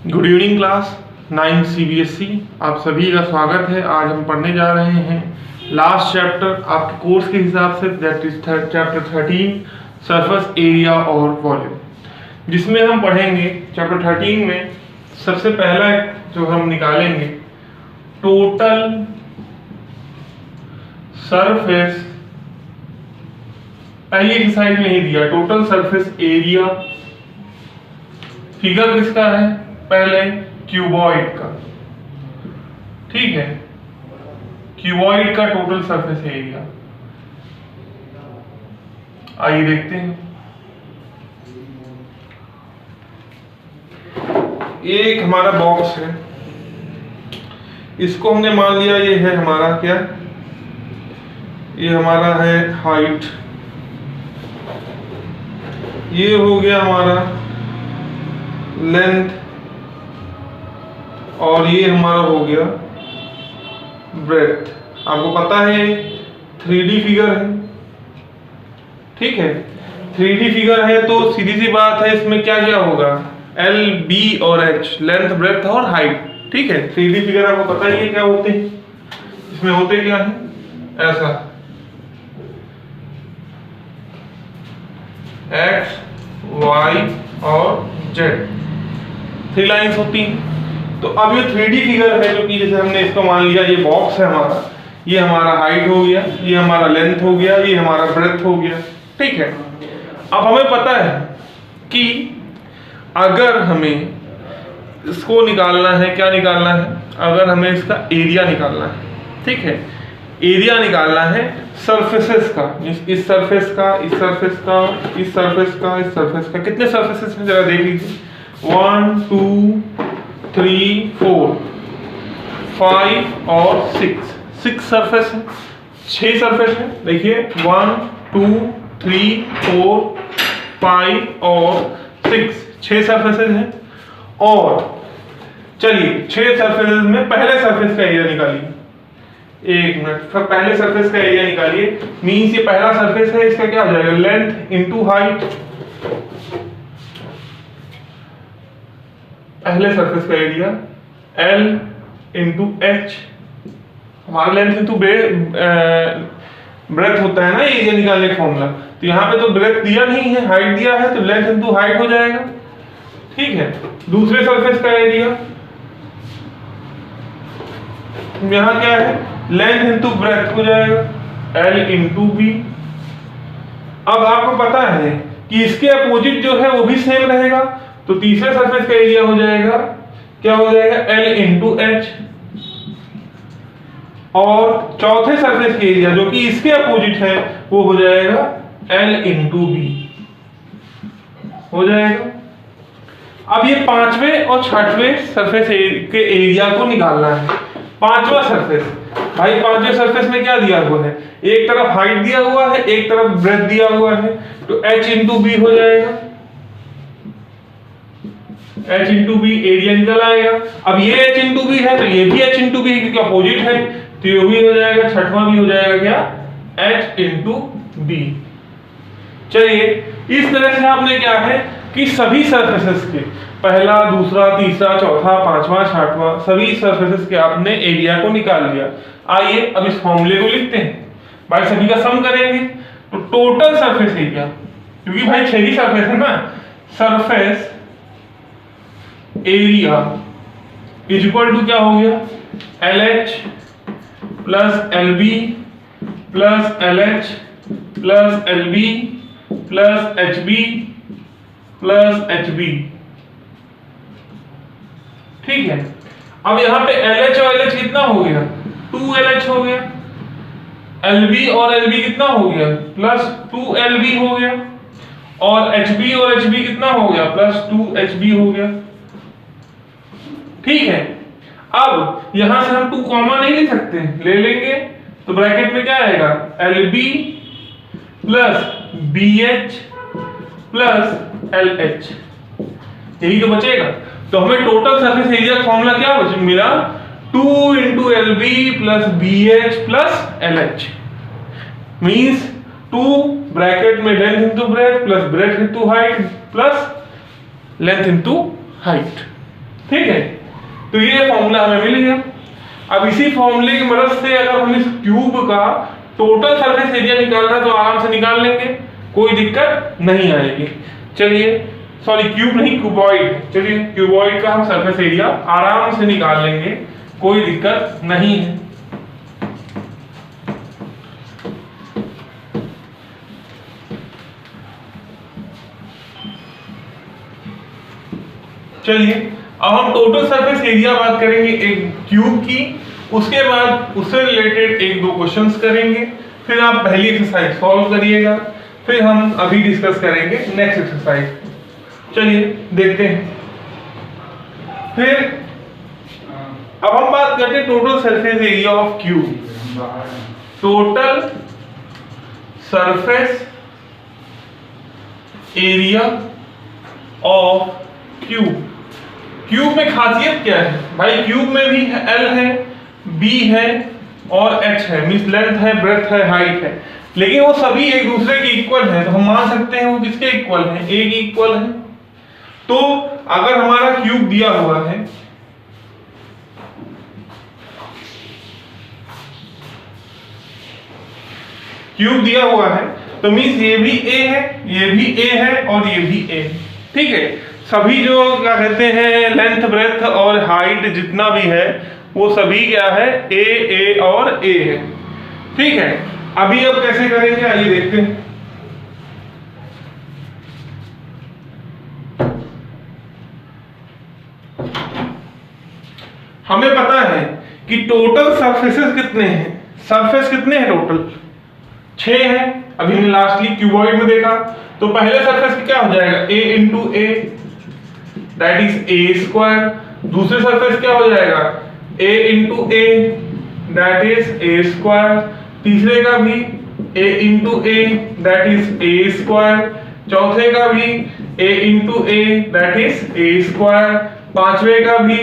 Good evening class 9 CBSE। आप सभी का स्वागत है। आज हम पढ़ने जा रहे हैं लास्ट चैप्टर आपके कोर्स के हिसाब से, that is chapter 13 surface area और वॉल्यूम, जिसमें हम पढ़ेंगे चैप्टर 13 में सबसे पहला जो हम निकालेंगे टोटल सरफेस। पहली एक्सरसाइज में ही दिया टोटल सरफेस एरिया। फिगर किसका है? पहले क्यूबॉइड का, ठीक है, क्यूबॉइड का टोटल सरफेस एरिया। आइए देखते हैं। एक हमारा बॉक्स है, इसको हमने मान लिया ये है हमारा क्या, ये हमारा है हाइट, ये हो गया हमारा लेंथ, और ये हमारा हो गया ब्रेथ। आपको पता है 3D फिगर है, ठीक है। 3D फिगर है तो सीधी सी बात है, इसमें क्या क्या होगा, L, B और H, लेंथ, ब्रेथ और हाइट, ठीक है। 3D फिगर आपको पता ही है क्या होते हैं, इसमें होते क्या है, ऐसा X, Y और Z 3 लाइंस होती हैं। तो अब ये 3D फिगर है, जो कि जैसे हमने इसको मान लिया ये बॉक्स है हमारा, ये हमारा हाइट हो गया, ये हमारा लेंथ हो गया, ये हमारा ब्रेथ हो गया, ठीक है। अब हमें पता है कि अगर हमें इसको निकालना है, क्या निकालना है, अगर हमें इसका एरिया निकालना है, ठीक है, एरिया निकालना है सरफेसेस का, इस सरफेस का, इस सरफेस का, इस सरफेस का, इस सरफेस का। कितने सरफेसेस हैं जरा देख लीजिए, 1 2 3 4 5 और 6 सरफेस है, 6 सरफेस है। देखिए 1 2 3 4 5 और 6 सरफेसेस हैं। और चलिए 6 सरफेसेस में पहले सरफेस का एरिया निकालिए। एक मिनट, फिर पहले सरफेस का एरिया निकालिए। मींस ये पहला सरफेस है, इसका क्या हो जाएगा, लेंथ इंटू हाइट। पहले सरफेस का एरिया L इंटू H, हमारा लेंथ इंटू ब्रेथ होता है ना एरिया निकालने का फॉर्मूला। तो यहाँ पे तो ब्रेथ दिया नहीं है, हाइट दिया है, तो लेंथ इंटू हाइट हो जाएगा, ठीक है। दूसरे सरफेस का एरिया यहाँ क्या है, लेंथ इंटू ब्रेथ हो जाएगा, L इंटू B। अब आपको पता है कि इसके अपोजिट जो है वो भी सेम रहेगा, तो तीसरे सरफेस का एरिया हो जाएगा, क्या हो जाएगा, L इंटू H। और चौथे सरफेस का एरिया जो कि इसके अपोजिट है वो हो जाएगा L इंटू B हो जाएगा। अब ये पांचवें और छठवें सरफेस के एरिया को निकालना है। पांचवा सरफेस, भाई पांचवें सरफेस में क्या दिया हुआ है, एक तरफ हाइट दिया हुआ है, एक तरफ ब्रेथ दिया हुआ है, तो H इंटू B हो जाएगा, H इंटू B एरिया निकल आएगा। अब ये H इंटू B है तो ये भी H इंटू B क्योंकि अपोजिट है, तो ये भी हो जाएगा, छठवां भी हो जाएगा क्या, H इंटू B। चलिए इस तरह से आपने क्या है कि सभी सरफेसेस के पहला, दूसरा, तीसरा, चौथा, पांचवा, छठवां सभी सरफेसेस के आपने एरिया को निकाल लिया। आइए अब इस फॉर्मूले को लिखते हैं। भाई सभी का सम करेंगे तो टोटल सरफेस एरिया, क्योंकि भाई 6 ही सरफेस है ना, surface area is equal to क्या हो गया, LH plus LB plus LH plus LB plus HB plus HB, ठीक है। अब यहां पे LH और LH कितना हो गया, 2LH हो गया, LB और LB कितना हो गया, प्लस 2LB हो गया, और HB और HB कितना हो गया, प्लस 2HB हो गया, ठीक है। अब यहां से हम 2 कॉमन नहीं ले सकते, ले लेंगे तो ब्रैकेट में क्या आएगा, LB plus BH plus LH, यही तो बचेगा। तो हमें टोटल सरफेस एरिया का फॉर्मूला क्या मिला, 2 into LB plus BH plus LH, means 2 bracket में length into breadth plus breadth into height plus length into height, ठीक है, तो ये फॉर्मूला हमें मिल गया। अब इसी फॉर्मूले की मदद से अगर हम इस क्यूब का टोटल सरफेस एरिया निकालना है तो आराम से निकाल लेंगे, कोई दिक्कत नहीं आएगी। चलिए, सॉरी क्यूब नहीं, क्यूबॉइड, चलिए क्यूबॉइड का हम सरफेस एरिया आराम से निकाल लेंगे, कोई दिक्कत नहीं है। चलिए, अब हम टोटल सरफेस एरिया बात करेंगे एक क्यूब की, उसके बाद उससे रिलेटेड एक दो क्वेश्चंस करेंगे, फिर आप पहली एक्सरसाइज सॉल्व करिएगा, फिर हम अभी डिस्कस करेंगे नेक्स्ट एक्सरसाइज। चलिए देखते हैं। फिर अब हम बात करते हैं total surface area of cube. Total surface area of cube. Cube में खासियत क्या है भाई? क्यूब में भी एल है, बी है और एच है, मींस लेंथ है, ब्रेड्थ है, हाइट है, लेकिन वो सभी एक दूसरे के इक्वल है, तो हम मान सकते हैं वो किसके इक्वल है? ए के इक्वल है। तो अगर हमारा क्यूब दिया हुआ है, क्यूब दिया हुआ है तो मींस ये भी ए है, ये भी ए है और ये भी ए है, ठीक है। सभी जो क्या कहते हैं लेंथ, ब्रेथ और हाइट जितना भी है वो सभी क्या है? ए और ए है, ठीक है। अभी अब कैसे करेंगे आइए देखते हैं। हमें पता है कि टोटल सरफेसेस कितने हैं? सरफेस कितने हैं टोटल? 6 है। अभी हमने लास्टली क्यूबॉइड में देखा, तो पहले सरफेस क्या हो जाएगा? a into A, that is a square. दूसरे सरफेस क्या हो जाएगा? a into A, that is a square. तीसरे का भी a into A, that is a square. चौथे का भी a into A, that is a square. पांचवे का भी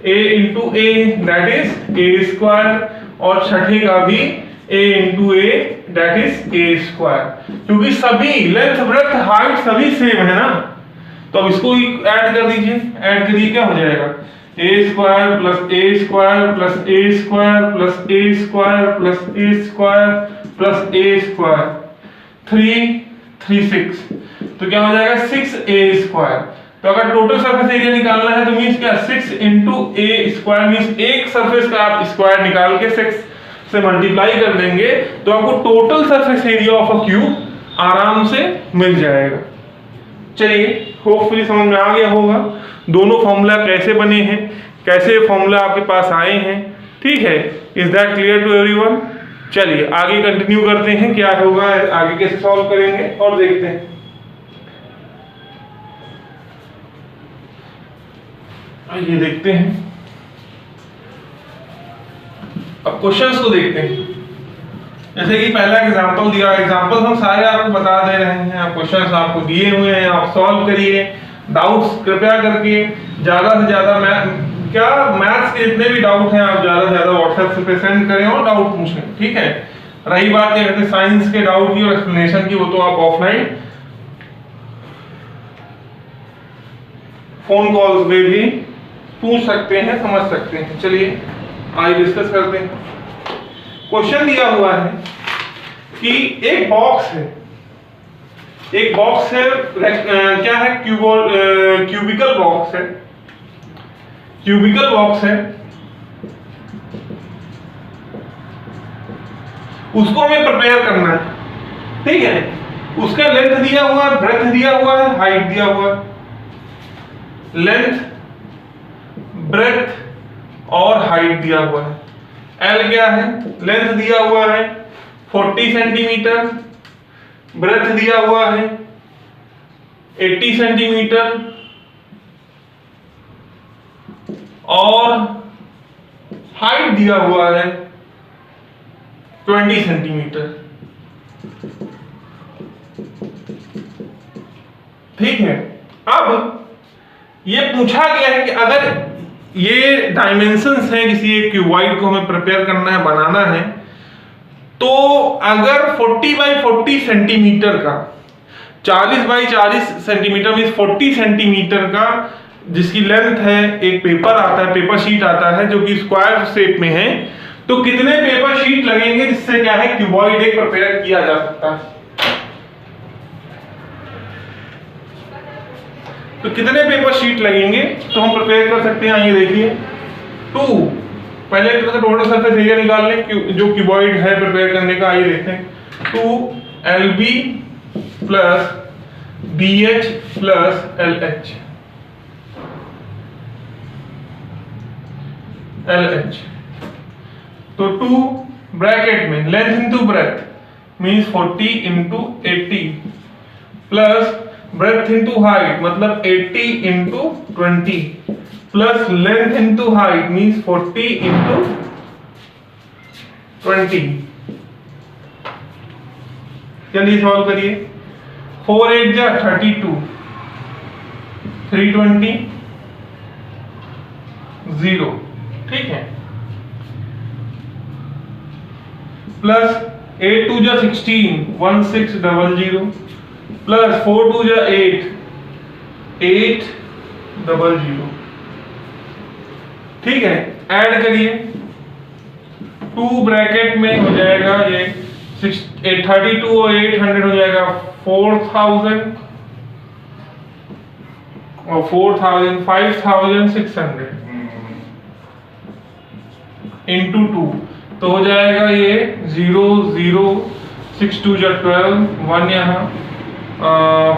a into A, that is a square. और छठे का भी a into A, that is a square. क्योंकि सभी लेंथ, ब्रेथ, हाइट सभी सेम है ना, तो अब इसको ऐड कर दीजिए। ऐड करिए, क्या हो जाएगा? ए स्क्वायर प्लस ए स्क्वायर प्लस ए स्क्वायर प्लस ए स्क्वायर प्लस ए स्क्वायर प्लस ए स्क्वायर, 3 3 6, तो क्या हो जाएगा? 6a square. तो अगर टोटल सरफेस एरिया निकालना है तो मींस क्या? 6 इंटू ए स्क्वायर, मींस एक सरफेस का आप स्क्वायर निकाल के 6 से मल्टीप्लाई कर देंगे तो आपको total surface area of a cube आराम से मिल जाएगा। चलिए, होपफुली समझ में आ गया होगा दोनों फॉर्मूला कैसे बने हैं, कैसे फॉर्मूला आपके पास आए हैं, ठीक है। Is that clear to everyone? चलिए आगे कंटिन्यू करते हैं, क्या होगा आगे, कैसे सॉल्व करेंगे और देखते हैं। आइए देखते हैं, अब क्वेश्चंस को देखते हैं। जैसे कि पहला एग्जांपल दिया, एग्जांपल हम सारे आपको बता दे रहे हैं, क्वेश्चंस आपको दिए हुए हैं, आप सॉल्व करिए। डाउट्स कृपया करके ज्यादा से ज्यादा मैथ्स के जितने भी डाउट हैं आप ज्यादा से ज्यादा व्हाट्सएप पे सेंड करें और डाउट पूछें, ठीक है। रही बात क्या कहते हैं साइंस के डाउट की और एक्सप्लेनेशन की, वो तो आप ऑफलाइन फोन कॉल्स पे भी पूछ सकते हैं, समझ सकते हैं। चलिए आइए डिस्कस करते हैं। क्वेश्चन दिया हुआ है कि एक बॉक्स है, एक बॉक्स है, क्या है? क्यूबिकल बॉक्स है, क्यूबिकल बॉक्स है, उसको हमें प्रिपेयर करना है, ठीक है। उसका लेंथ दिया हुआ है, ब्रेथ दिया हुआ है, हाइट दिया हुआ है। लेंथ, ब्रेथ और हाइट दिया हुआ है। एल क्या है? लेंथ दिया हुआ है 40 सेंटीमीटर, ब्रेथ दिया हुआ है 80 सेंटीमीटर और हाइट दिया हुआ है 20 सेंटीमीटर, ठीक है। अब ये पूछा गया है कि अगर ये डायमेंशंस हैं किसी एक क्यूबॉइड को हमें प्रिपेयर करना है, बनाना है, तो अगर 40 बाई 40 सेंटीमीटर का, 40 बाई 40 सेंटीमीटर मींस 40 सेंटीमीटर का जिसकी लेंथ है, एक पेपर आता है, पेपर शीट आता है जो कि स्क्वायर शेप में है, तो कितने पेपर शीट लगेंगे जिससे क्या है क्यूबॉइड एक प्रिपेयर किया जा सकता है। तो कितने पेपर शीट लगेंगे तो हम प्रिपेयर कर सकते हैं, ये देखिए 2, पहले तो टोटल सरफेस एरिया निकाल लें जो क्यूबॉइड है प्रिपेयर करने का, आइए देखते हैं 2 LB plus BH plus LH। तो 2 ब्रैकेट में length into breath means 40 into 80 plus breadth into height मतलब 80 into 20 plus length into height means 40 into 20। चलिए सॉल्व करिए। 4 8 जा 32, 320 0, ठीक है, प्लस 8 2 जा 16 1600 प्लस 4 2 जा 8 800, ठीक है। ऐड करिए 2 ब्रैकेट में हो जाएगा ये 32 और 800 हो जाएगा 4000 और 4000 5600 इंटू 2, तो हो जाएगा ये 0 0 6 2 जा 12 1 यहाँ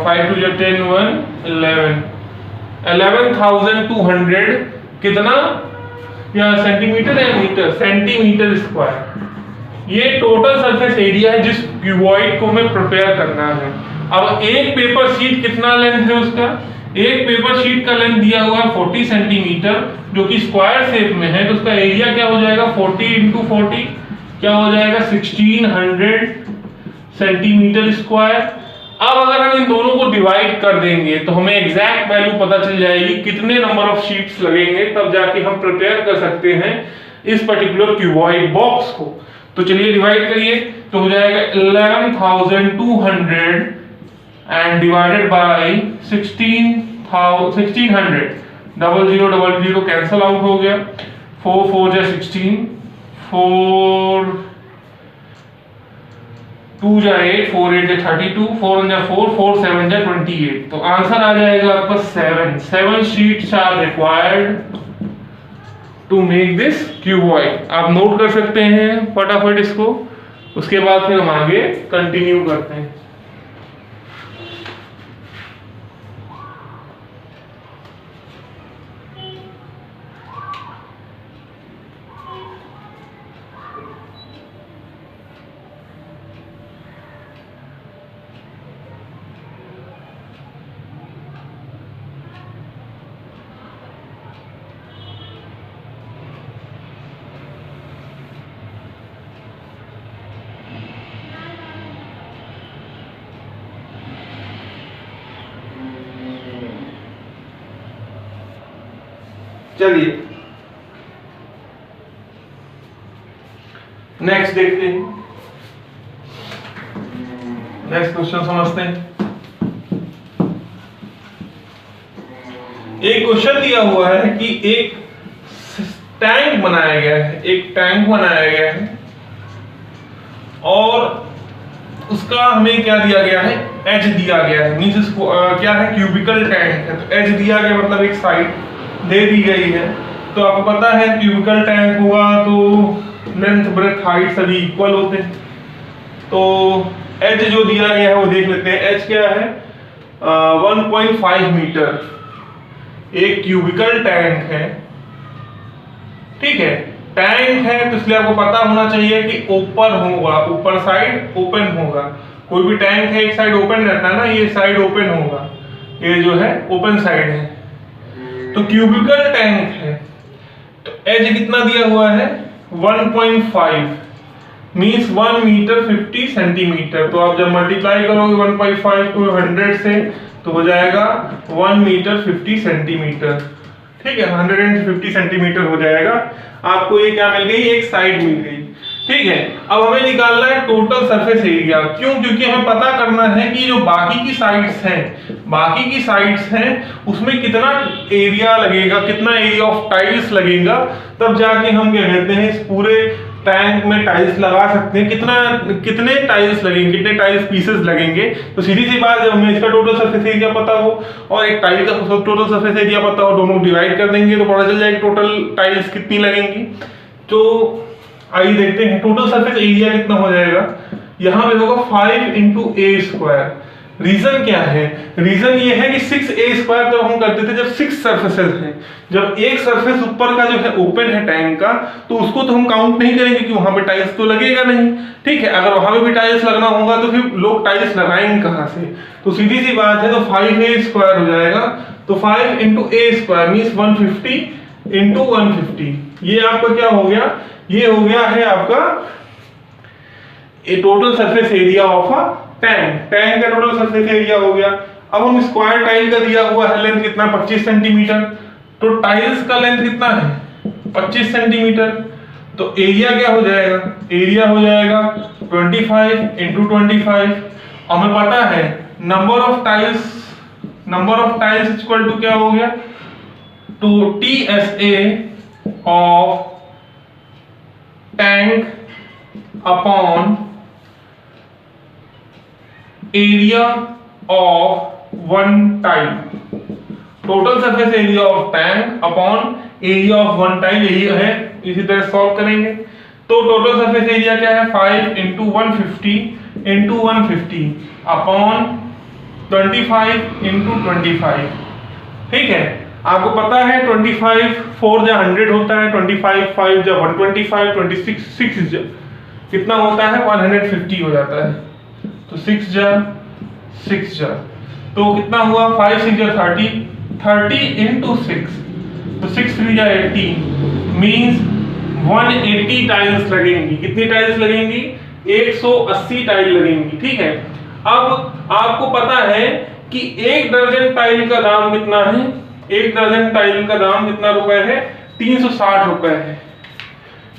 5 2 जा 10 1 11 11200 कितना या सेंटीमीटर या मीटर, सेंटीमीटर स्क्वायर। ये टोटल सरफेस एरिया है जिस क्यूबॉइड को हमें प्रिपेयर करना है। अब एक पेपर शीट कितना लेंथ है उसका, एक पेपर शीट का लेंथ दिया हुआ है 40 सेंटीमीटर जो कि स्क्वायर शेप में है, तो उसका एरिया क्या हो जाएगा 40 इंटू 40 क्या हो जाएगा 1600 सेंटीमीटर स्क्वायर। अब अगर हम इन दोनों को डिवाइड कर देंगे तो हमें एग्जैक्ट वैल्यू पता चल जाएगी कितने नंबर ऑफ शीट्स लगेंगे, तब जाके हम प्रिपेयर कर सकते हैं इस पर्टिकुलर क्यूबॉइड बॉक्स को। तो चलिए डिवाइड करिए, तो हो जाएगा 11200 and divided by 1600 0000 cancel out हो गया, 4 4 जा 16 4 2 जा 8 4 8 जा 32 4 1 जा 4 4 7 जा 28। तो आंसर आ जाएगा आपका 7 sheets are required to make this cuboid. आप नोट कर सकते हैं फटाफट इसको, उसके बाद फिर हम आगे कंटिन्यू करते हैं। चलिए नेक्स्ट देखते हैं, नेक्स्ट क्वेश्चन समझते हैं। एक क्वेश्चन दिया हुआ है कि एक टैंक बनाया गया है, एक टैंक बनाया गया है और उसका हमें क्या दिया गया है, एज दिया गया है, मींस इसको क्या है क्यूबिकल टैंक है, तो एज दिया गया मतलब एक साइड दे दी गई है। तो आपको पता है क्यूबिकल टैंक हुआ तो लेंथ ब्रेथ हाइट सभी इक्वल होते हैं। तो एच जो दिया गया है वो देख लेते हैं। एच क्या है 1.5 मीटर एक क्यूबिकल टैंक है, ठीक है। टैंक है तो इसलिए आपको पता होना चाहिए कि ओपन होगा, ऊपर साइड ओपन होगा। कोई भी टैंक है एक साइड ओपन रहता है ना, ये साइड ओपन होगा, ये जो है ओपन साइड है। तो क्यूबिकल टैंक है तो एज कितना दिया हुआ है 1.5 मींस 1 मीटर 50 सेंटीमीटर। तो आप जब मल्टीप्लाई करोगे 1.5 को 100 से तो हो जाएगा 1 मीटर 50 सेंटीमीटर, ठीक है, 150 सेंटीमीटर हो जाएगा। आपको ये क्या मिल गई, एक साइड मिल गई। ठीक है। अब हमें निकालना है टोटल सरफेस एरिया। क्यों? क्योंकि हमें पता करना है कि जो बाकी की साइड्स हैं उसमें कितना एरिया लगेगा, कितना एरिया ऑफ टाइल्स लगेगा, तब जाके हम क्या कहते हैं इस पूरे टैंक में टाइल्स लगा सकते हैं। कितने टाइल्स लगेंगे, कितने टाइल्स पीसेस लगेंगे। तो सीधी सी बात, जब हमें इसका टोटल सरफेस एरिया पता हो और एक टाइल का टोटल सरफेस एरिया पता हो, दोनों डिवाइड कर देंगे तो पता चल जाएगा टोटल टाइल्स कितनी लगेंगी। तो आइए देखते हैं टोटल सरफेस एरिया कितना हो जाएगा। यहां पे होगा 5 इंटू ए स्क्वायर। रीजन क्या है? रीजन ये है कि 6a² तो हम करते थे जब 6 सरफेसेस हैं। जब एक सरफेस ऊपर का जो है ओपन है टैंक का, तो उसको तो हम काउंट नहीं करेंगे कि वहां पे टाइल्स तो लगेगा नहीं। ठीक है, अगर वहां पे भी टाइल्स लगना होगा तो फिर लोग टाइल्स लगाएंगे कहां से? तो सीधी सी बात है, तो 5a² हो जाएगा। तो 5 इंटू a² मीन्स 150 इंटू 150। ये आपका क्या हो गया? ये हो गया है आपका total surface area of a tank का टोटल सरफेस एरिया हो गया। अब हम स्क्वायर टाइल का दिया हुआ है लेंथ कितना, 25 सेंटीमीटर। तो टाइल्स का लेंथ कितना है? 25 सेंटीमीटर। तो एरिया क्या हो जाएगा? एरिया हो जाएगा 25 इंटू 25। हमें पता है number of tiles equal to क्या हो गया? Two TSA of tank upon area of one tile. Total surface area of tank upon area of one tile, यही है। इसी तरह सॉल्व करेंगे तो टोटल सरफेस एरिया क्या है? 5 इंटू 150 अपॉन 25 इंटू 25। ठीक है, आपको पता है 25 4 जा 100 होता है, 25 5 जा 125, 26 6 जा कितना होता है? 150 हो जाता है। तो 6 जा तो कितना हुआ? 5 6 जा 30 इंटू 6, तो 6 3 जा 80 मीन्स 180 टाइल्स लगेंगी। कितनी टाइल्स लगेंगी? 180 टाइल लगेंगी। ठीक है, अब आपको पता है कि 1 दर्जन टाइल का दाम कितना है? 1 दर्जन टाइल का दाम कितना रुपए है? 360 रुपए है।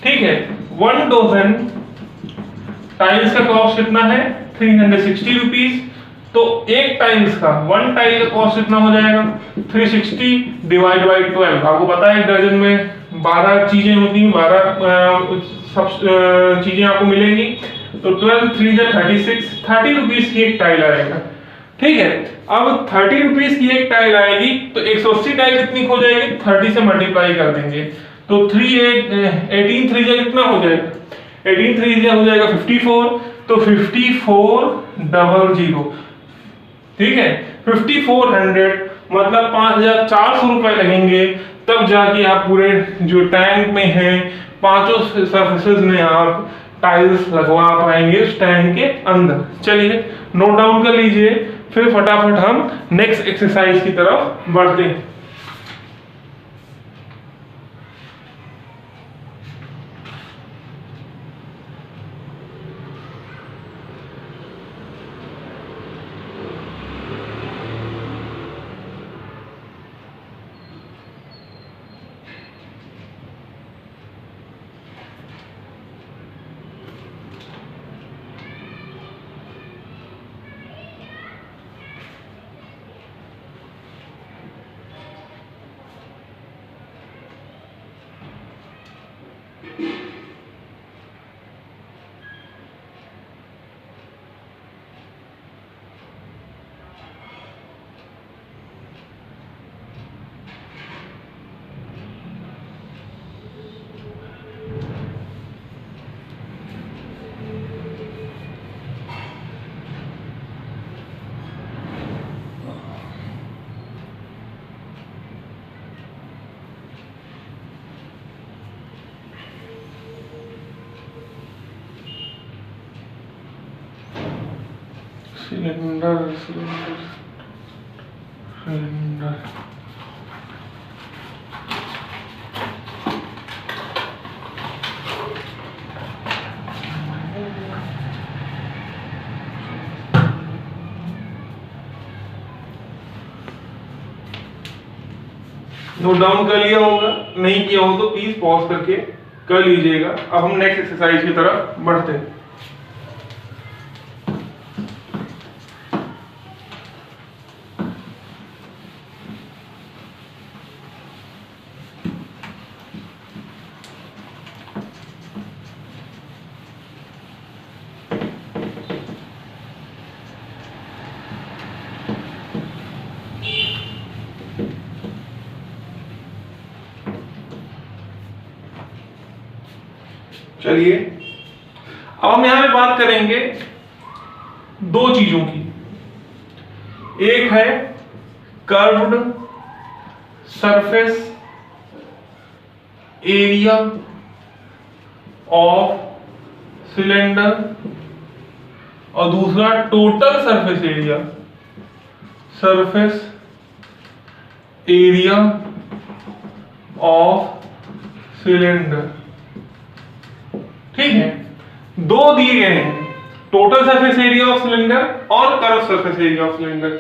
ठीक है, 1 डजन टाइल्स का कॉस्ट कितना है? 360 रुपीज। तो एक टाइल्स का 1 टाइल का कॉस्ट कितना हो जाएगा? 360 डिवाइड बाई 12। आपको पता है एक दर्जन में 12 चीजें होती हैं, 12 सब चीजें आपको मिलेंगी। तो 12 3 जा 36, 30 रुपीज की एक टाइल आएगा। ठीक है, अब 30 रुपीज की एक टाइल आएगी तो 180 टाइल कितनी हो जाएगी? 30 से मल्टीप्लाई कर देंगे तो 18 3 जा कितना हो जाएगा? 18 3 जा हो जाएगा 54। तो 5400, ठीक है, 5400 मतलब 5400 रुपए लगेंगे। तब जाके आप पूरे जो टैंक में है पांचों सरफेसेस में आप टाइल्स लगवा पाएंगे उस टैंक के अंदर। चलिए नोट डाउन कर लीजिए, फिर फटाफट हम नेक्स्ट एक्सरसाइज की तरफ बढ़ते हैं। सिलेंडर नोट डाउन कर लिया होगा, नहीं किया हो तो प्लीज पॉज करके कर लीजिएगा। अब हम नेक्स्ट एक्सरसाइज की तरफ बढ़ते हैं। चलिए अब हम यहां पे बात करेंगे दो चीजों की। एक है curved surface area of cylinder और दूसरा total surface area of cylinder. ठीक है, दो दिए गए हैं, total surface area of cylinder और curve surface area of cylinder.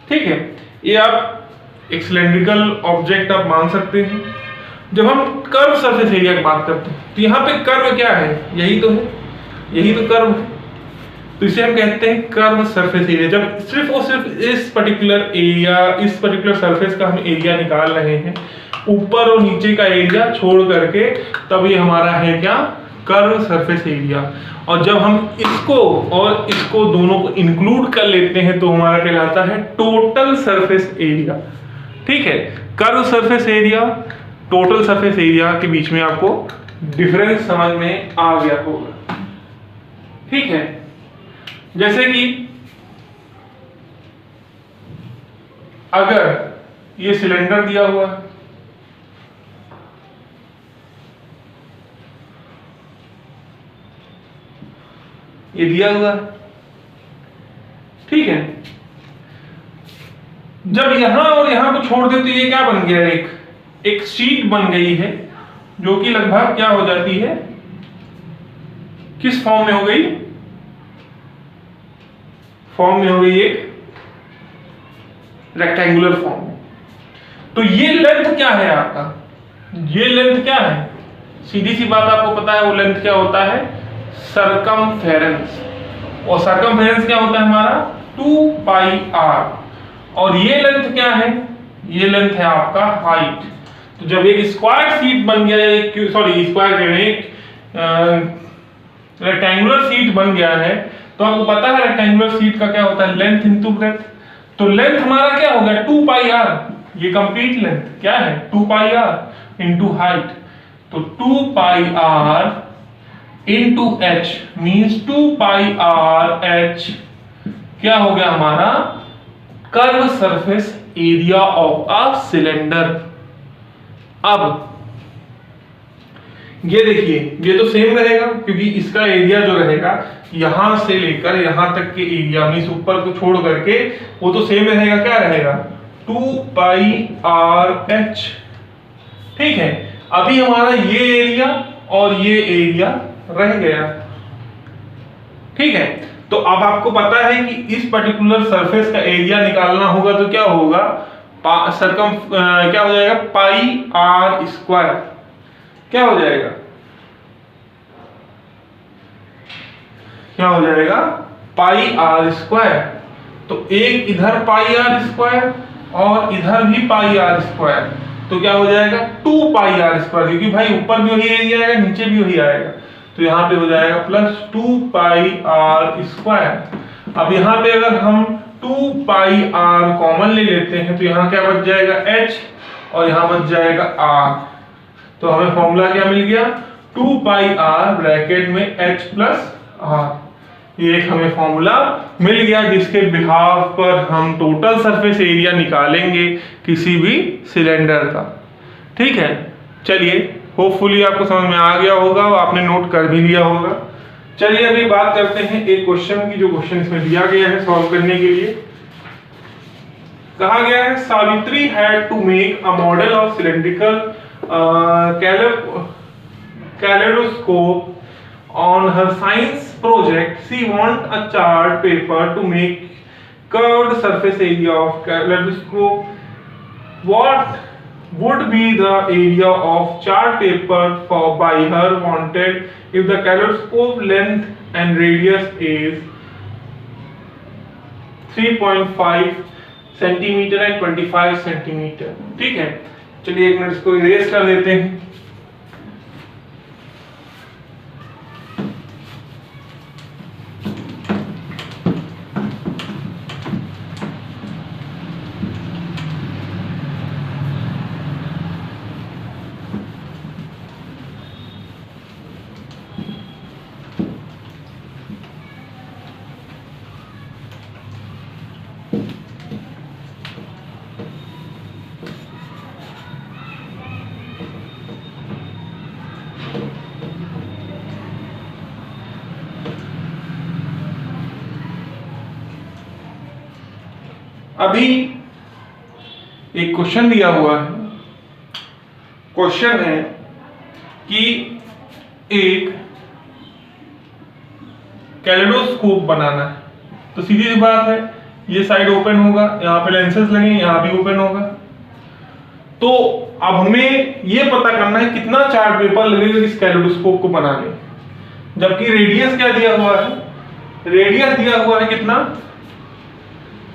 ठीक है, ये आप एक सिलेंड्रिकल ऑब्जेक्ट आप मान सकते हैं। जब हम कर्व सरफेस एरिया की बात करते हैं तो यहाँ पे कर्व क्या है, यही तो है, यही तो कर्व है, तो इसे हम कहते हैं कर्व सरफेस एरिया। जब सिर्फ और सिर्फ इस पर्टिकुलर एरिया, इस पर्टिकुलर सरफेस का हम एरिया निकाल रहे हैं, ऊपर और नीचे का एरिया छोड़ करके, तब ये हमारा है क्या, कर्व सरफेस एरिया। और जब हम इसको और इसको दोनों को इंक्लूड कर लेते हैं तो हमारा कहलाता है टोटल सरफेस एरिया। ठीक है, curve surface area, total surface area के बीच में आपको डिफरेंस समझ में आ गया होगा। ठीक है, जैसे कि अगर ये सिलेंडर दिया हुआ है, ये दिया हुआ है, ठीक है, जब यहां और यहां को छोड़ दे तो ये क्या बन गया, एक शीट बन गई है, जो कि लगभग क्या हो जाती है, किस फॉर्म में हो गई, फॉर्म में हो गई एक रेक्टेंगुलर फॉर्म में। तो ये लेंथ क्या है आपका, ये लेंथ क्या है, सीधी सी बात आपको पता है वो लेंथ क्या होता है, सरकमफेरेंस। और सरकमफेरेंस क्या होता है हमारा 2 पाई r। और ये लेंथ क्या है, ये लेंथ है आपका हाइट। तो जब एक स्क्वायर शीट बन गया, एक सॉरी स्क्वायर एक रेक्टेंगुलर शीट बन गया है, तो आपको पता है रेक्टेंगुलर शीट का क्या होता है, लेंथ इनटू ब्रेड्थ। तो लेंथ हमारा क्या हो गया 2 पाई r, ये कंप्लीट लेंथ क्या है 2 पाई r इनटू हाइट। तो 2 पाई r इनटू h मींस 2 पाई r h क्या हो गया हमारा, curve surface area of a cylinder. अब ये देखिए, ये तो सेम रहेगा क्योंकि इसका एरिया जो रहेगा यहां से लेकर यहां तक के एरिया मींस ऊपर को छोड़ करके वो तो सेम रहेगा, क्या रहेगा 2 पाई r h। ठीक है, अभी हमारा ये एरिया और ये एरिया रह गया। ठीक है, तो अब आपको पता है कि इस पर्टिकुलर सरफेस का एरिया निकालना होगा तो क्या होगा, क्या हो जाएगा पाई r स्क्वायर, क्या हो जाएगा, क्या हो जाएगा पाई r स्क्वायर। तो एक इधर पाई r स्क्वायर और इधर भी पाई r स्क्वायर, तो क्या हो जाएगा 2 पाई r स्क्वायर, क्योंकि भाई ऊपर भी वही एरिया आएगा नीचे भी वही आएगा, तो यहाँ पे हो जाएगा प्लस 2 पाई r स्क्वायर। अब यहाँ पे अगर हम 2 पाई r कॉमन ले लेते हैं तो यहाँ क्या बच जाएगा h और यहाँ बच जाएगा r। तो हमें फॉर्मूला क्या मिल गया 2 पाई r ब्रैकेट में h प्लस r। ये एक हमें फॉर्मूला मिल गया जिसके बिहाफ पर हम टोटल सरफेस एरिया निकालेंगे किसी भी सिलेंडर का। ठीक है, चलिए होपफुली आपको समझ में आ गया होगा और आपने नोट कर भी लिया होगा। चलिए अभी बात करते हैं एक क्वेश्चन की, जो क्वेश्चन इसमें दिया गया है सॉल्व करने के लिए। कहा गया है Savitri had to make a model of cylindrical kaleidoscope on her science project. She want a chart paper to make curved surface area of kaleidoscope. What would be the area of chart paper for by her wanted if the kaleidoscope length and radius is 3.5 centimetre and 25 centimetre. ठीक है, चलिए एक minute इसको erase कर देते हैं। अभी एक क्वेश्चन दिया हुआ है। क्वेश्चन है कि एक कैलेडोस्कोप बनाना है, तो सीधी सी बात है, ये साइड ओपन होगा, यहाँ पे लेंसेज लगे, यहाँ भी ओपन होगा। तो अब हमें ये पता करना है कितना चार्ट पेपर लगेगा इस कैलेडोस्कोप को बनाने, जबकि रेडियस क्या दिया हुआ है, रेडियस दिया हुआ है कितना,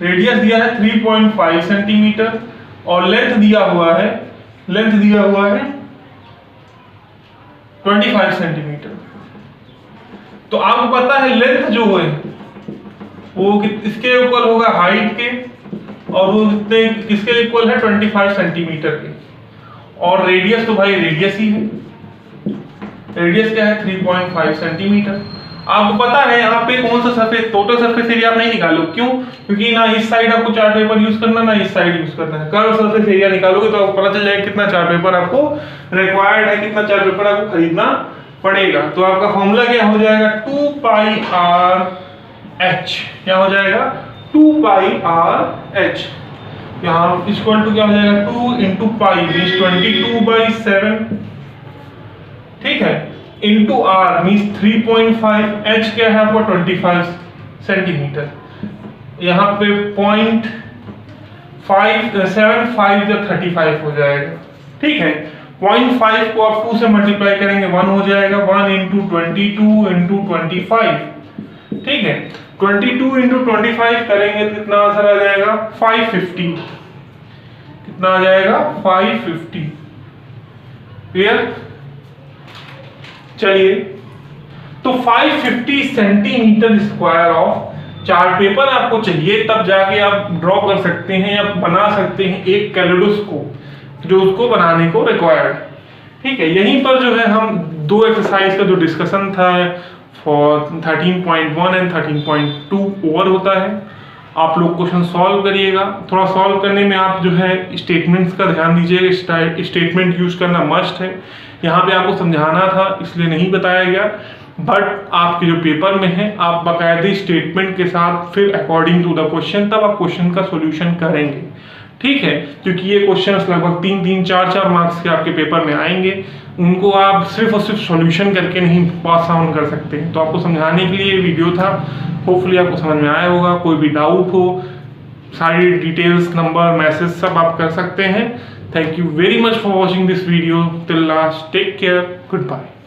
रेडियस दिया है 3.5 सेंटीमीटर और लेंथ दिया हुआ है 25 सेंटीमीटर। तो आपको पता है लेंथ जो है वो इसके इक्वल होगा हाइट के, और वो कितने किसके इक्वल है 25 सेंटीमीटर के, और रेडियस तो भाई रेडियस ही है, रेडियस क्या है 3.5 सेंटीमीटर। आपको पता है यहाँ पे कौन सा सरफेस, टोटल सरफेस एरिया आप नहीं निकालो, क्यों, क्योंकि ना इस साइड आपको चार्ट पेपर यूज करना, ना इस साइड यूज करना है। कर्व सरफेस एरिया निकालोगे तो आपको पता चल जाएगा कितना चार्ट पेपर आपको रिक्वायर्ड है, कितना चार्ट पेपर आपको खरीदना पड़ेगा। तो आपका फॉर्मूला क्या हो जाएगा 2 पाई आर एच, क्या हो जाएगा 2 पाई आर एच, यहाँ इक्वल टू क्या हो जाएगा 2 इंटू पाई मीन्स 22/7, ठीक है, इंटू आर मीन्स 3.5, एच क्या है आपको 25 सेंटीमीटर, यहाँ पे 0.575 या 35 हो जाएगा। ठीक है, 0.5 को आप 2 से मल्टीप्लाई करेंगे 1 हो जाएगा, 1 इंटू 22 इंटू 25, ठीक है, 22 इंटू 25 करेंगे तो कितना आंसर आ जाएगा 550, कितना आ जाएगा 550। क्लियर, चलिए, तो 550 centimetre square of chart paper आपको चाहिए, तब जाके आप ड्रॉ कर सकते हैं या बना सकते हैं एक कैलेडोस्कोप जो उसको बनाने को रिक्वायर्ड। ठीक है, यहीं पर जो है हम दो एक्सरसाइज का जो डिस्कशन था फॉर 13.1 एंड 13.2 ओवर होता है। आप लोग क्वेश्चन सॉल्व करिएगा, थोड़ा सॉल्व करने में आप जो है स्टेटमेंट्स का ध्यान दीजिएगा, स्टेटमेंट यूज करना मस्ट है। यहाँ पे आपको समझाना था इसलिए नहीं बताया गया, बट आपके जो पेपर में है आप बाकायदे स्टेटमेंट के साथ फिर अकॉर्डिंग टू द क्वेश्चन तब आप क्वेश्चन का सॉल्यूशन करेंगे। ठीक है, क्योंकि ये क्वेश्चन लगभग 3-3, 4-4 मार्क्स के आपके पेपर में आएंगे, उनको आप सिर्फ और सिर्फ सॉल्यूशन करके नहीं पास ऑन कर सकते हैं। तो आपको समझाने के लिए वीडियो था, होपफुली आपको समझ में आया होगा। कोई भी डाउट हो, सारी डिटेल्स, नंबर, मैसेज सब आप कर सकते हैं। Thank you very much for watching this video till last. Take care. Goodbye.